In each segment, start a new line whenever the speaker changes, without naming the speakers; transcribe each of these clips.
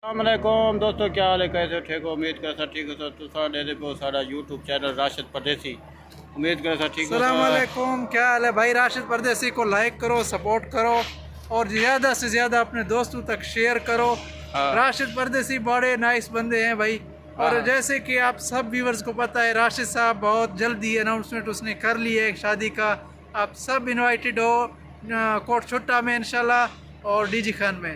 अस्सलामुअलैकुम दोस्तों, क्या हाल है? कैसे ठीक हो? उम्मीद कर ठीक हो। तुसा देखो सारा यूट्यूब चैनल राशिद परदेसी। उम्मीद कर ठीक हो।
अस्सलामुअलैकुम, क्या हाल है भाई? राशिद परदेसी को लाइक करो, सपोर्ट करो और ज़्यादा से ज़्यादा अपने दोस्तों तक शेयर करो।
हाँ।
राशिद परदेसी बड़े नाइस बंदे हैं भाई। और
हाँ।
जैसे कि आप सब व्यूवर्स को पता है, राशिद साहब बहुत जल्दी अनाउंसमेंट उसने कर ली है शादी का। आप सब इनवाइटेड हो कोट छुट्टा में इंशाल्लाह और डीजी खान में।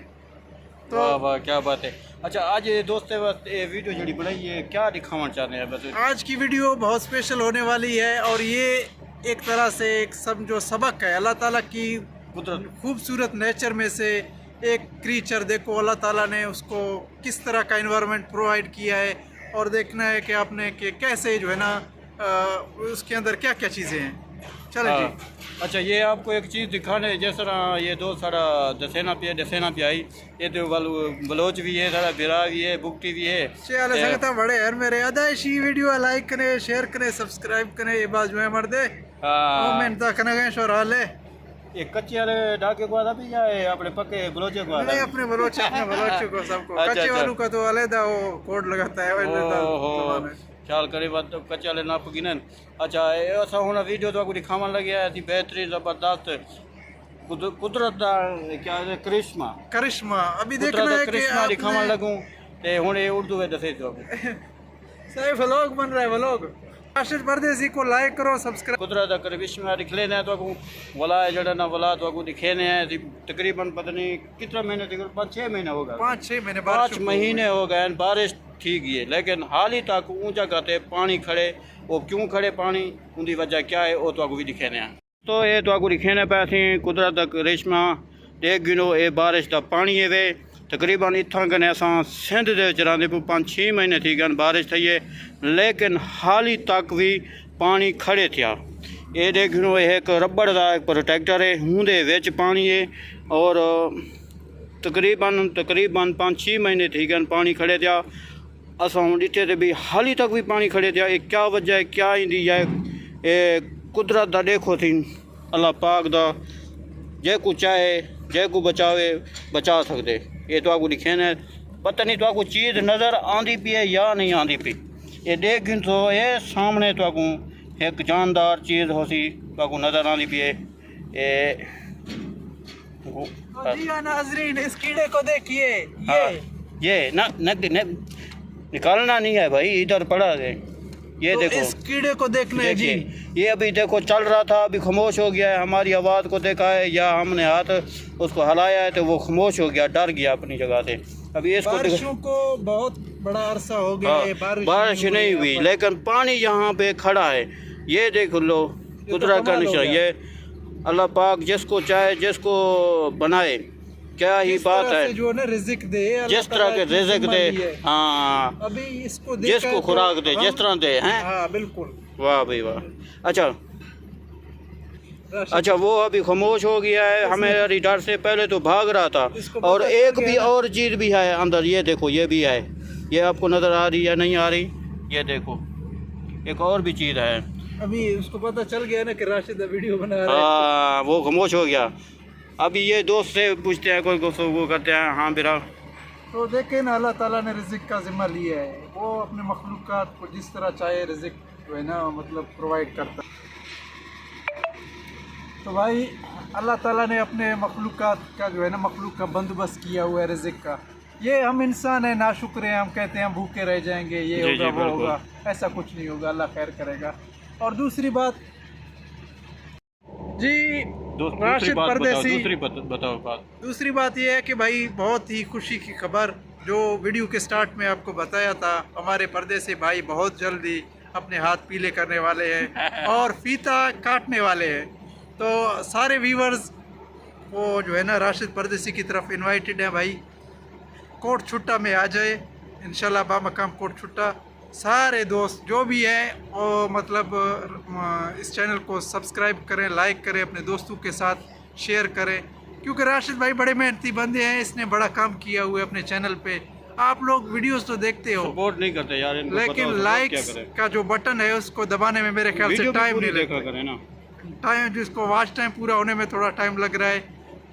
तो
वाह वाह, क्या बात है। अच्छा, आज ये दोस्त ये वीडियो जड़ी बनाई है, क्या दिखाना चाहते हैं? बस
आज की वीडियो बहुत स्पेशल होने वाली है और ये एक तरह से एक समझो सबक है अल्लाह ताला की
कुदरत।
खूबसूरत नेचर में से एक क्रीचर। देखो अल्लाह ताला ने उसको किस तरह का इन्वायरमेंट प्रोवाइड किया है और देखना है कि आपने कि कैसे जो है ना उसके अंदर क्या क्या चीज़ें हैं। चलो जी।
अच्छा, ये आपको एक चीज़ दिखाने, जिस तरह ये दोस्त सारा दसेना पे आई, ये तो बलोच भी है, सारा बिरा भी है, बुकटी भी है।
चल सकता बड़े यार मेरे अदायशी वीडियो लाइक करें, शेयर करें, सब्सक्राइब करें। ये बात जो है मर्दे कमेंट तक करेंगे शोर ले।
ये कच्चे वाले ढाके को भी या अपने पक्के बलोचे को?
नहीं, अपने बलोच को सबको। कच्चे वालों का तो अलग वो कोड लगाता है
ख्याल करे बात तो कच्चे वाले नाप की न। अच्छा, ऐसा होना वीडियो तो आपको दिखावन लगे है बेहतरीन जबरदस्त कुदरत का क्या है, करिश्मा।
करिश्मा अभी देखना है कि
करिश्मा दिखावन लगूं ते हुन ये उर्दू में दसे जो
सही व्लॉग बन रहा है। व्लॉग राशिद परदेसी को लाइक करो, सब्सक्राइब।
कुदरत का करिश्मा दिखले ने तो वला जड़ा ना वला तो दिखेने हैं तकरीबन पता नहीं कितना महीने, तकरीबन 5-6 महीने हो गए।
5-6 महीने
5 महीने हो गए बारिश ठीक ही है, लेकिन हाल ही तक ऊंचा करते पानी खड़े। वो क्यों खड़े पानी, उनकी वजह क्या है वो तो भी दिखेने हैं। तो ये तो दिखेने पे थी कुदरत का करिश्मा। देख गिनो ये बारिश का पानी है वे तकरीबन इतना कने अस सिंध के रहते पे 5-6 महीने थी गए बारिश थी है, लेकिन हाल ही तक भी पानी खड़े थिया। ये देख गिनो एक रबड़ का एक प्रोटेक्टर है, उनके विच पानी है और तकरीबन 5-6 महीने थी गए पानी खड़े थिया। असां ॾिठे तो भी हाली तक भी पानी खड़े थे। ये क्या वजह है, क्या इंदी है? ये कुदरत का देखो थी, अल्लाह पाक दा जैको चाहे जैको बचावे बचा सकते। ये तो आपको दिखे न, पता नहीं तो आपको चीज़ नज़र आती पी है या नहीं आती पी। ये देख तो ये सामने तो आपको एक जानदार चीज़ हो सी तो आपको नज़र आती पी है।
जी नाज़रीन, इस कीड़े को देखिए।
ये न निकालना नहीं है भाई, इधर पड़ा है। ये
तो
देखो
इस कीड़े को देखने जी।
ये अभी देखो चल रहा था, अभी खामोश हो गया है। हमारी आवाज़ को देखा है या हमने हाथ उसको हिलाया है तो वो खामोश हो गया, डर गया अपनी जगह से। अभी इसको
बारिशों को बहुत बड़ा अरसा हो गया है,
बारिश नहीं हुई, लेकिन पानी यहाँ पे खड़ा है। ये देख लो कुदरत का निशान। ये अल्लाह पाक जिसको चाहे जिसको बनाए, क्या ही बात है,
जो ना रिज़्क दे,
जिस तरह के रिज़्क दे। हाँ,
अभी इसको
जिसको खुराक दे, जिस तरह दे हैं।
हाँ बिल्कुल,
वाह भाई वाह। अच्छा वो अभी खामोश हो गया है, हमें डर से पहले तो भाग रहा था। और एक भी और चीज़ भी है अंदर, ये देखो ये भी है। ये आपको नज़र आ रही है नहीं आ रही? ये देखो एक और भी चीज़ है।
अभी उसको पता चल गया ना कि राशिद वीडियो बना रहा है।
हाँ, वो खामोश हो गया। अभी ये दोस्त से पूछते हैं, कोई वो करते हैं हाँ बिरा।
तो देखें ना, अल्लाह ताला ने रिज़्क का ज़िम्मा लिया है। वो अपने मखलूक़ात को जिस तरह चाहे रिज़्क जो है ना मतलब प्रोवाइड करता है। तो भाई अल्लाह ताला ने अपने मखलूक़ात का जो है ना मखलूक का बंदोबस्त किया हुआ है रिज़्क का। ये हम इंसान हैं, नाशुक्र हैं, हम कहते हैं हम भूखे रह जाएंगे, ये होगा वो होगा। ऐसा कुछ नहीं होगा, अल्लाह खैर करेगा। और दूसरी बात जी, राशिद परदेसी, दूसरी बात यह है कि भाई बहुत ही खुशी की खबर जो वीडियो के स्टार्ट में आपको बताया था, हमारे परदेसी भाई बहुत जल्दी अपने हाथ पीले करने वाले हैं और फीता काटने वाले हैं। तो सारे व्यूवर्स वो जो है ना राशिद परदेसी की तरफ इनवाइटेड हैं भाई। कोट छुट्टा में आ जाए इंशाल्लाह, बामकाम कोट छुट्टा। सारे दोस्त जो भी हैं वो मतलब इस चैनल को सब्सक्राइब करें, लाइक करें, अपने दोस्तों के साथ शेयर करें, क्योंकि राशिद भाई बड़े मेहनती बंदे हैं। इसने बड़ा काम किया हुआ है अपने चैनल पे। आप लोग वीडियोस तो देखते हो,
सपोर्ट नहीं करते यार,
लेकिन लाइक्स का जो बटन है उसको दबाने में मेरे ख्याल से टाइम नहीं लगता।
ना
टाइम जिसको वॉच टाइम पूरा होने में थोड़ा टाइम लग रहा है।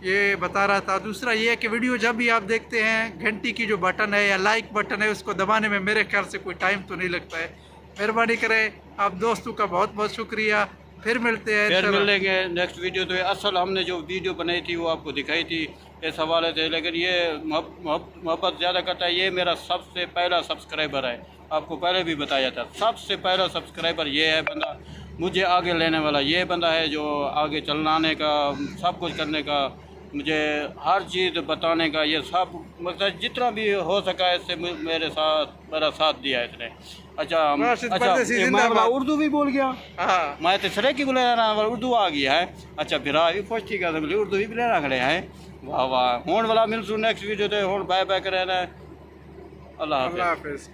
ये बता रहा था। दूसरा ये है कि वीडियो जब भी आप देखते हैं, घंटी की जो बटन है या लाइक बटन है, उसको दबाने में मेरे ख्याल से कोई टाइम तो नहीं लगता है। मेहरबानी करें। आप दोस्तों का बहुत बहुत शुक्रिया। फिर मिलते हैं,
फिर मिलेंगे नेक्स्ट वीडियो। तो असल हमने जो वीडियो बनाई थी वो आपको दिखाई थी इस हवाले से, लेकिन ये मोहब्बत ज़्यादा करता है। ये मेरा सबसे पहला सब्सक्राइबर है, आपको पहले भी बताया था। सबसे पहला सब्सक्राइबर ये है बंदा, मुझे आगे लेने वाला ये बंदा है, जो आगे चलाने का, सब कुछ करने का, मुझे हर चीज़ बताने का, ये सब मतलब जितना भी हो सका इससे मेरा साथ दिया है इसने। अच्छा मैं उर्दू भी बोल गया।
हाँ,
मैं तो सरे की बोले उर्दू आ गया है। अच्छा फिर भी खुश थी क्या उर्दू भी बोले खड़े हैं। वाह वाह। होने वाला मिलसूँ नेक्स्ट वीडियो तो, बाय बाय करें। अल्लाह हाफिज़।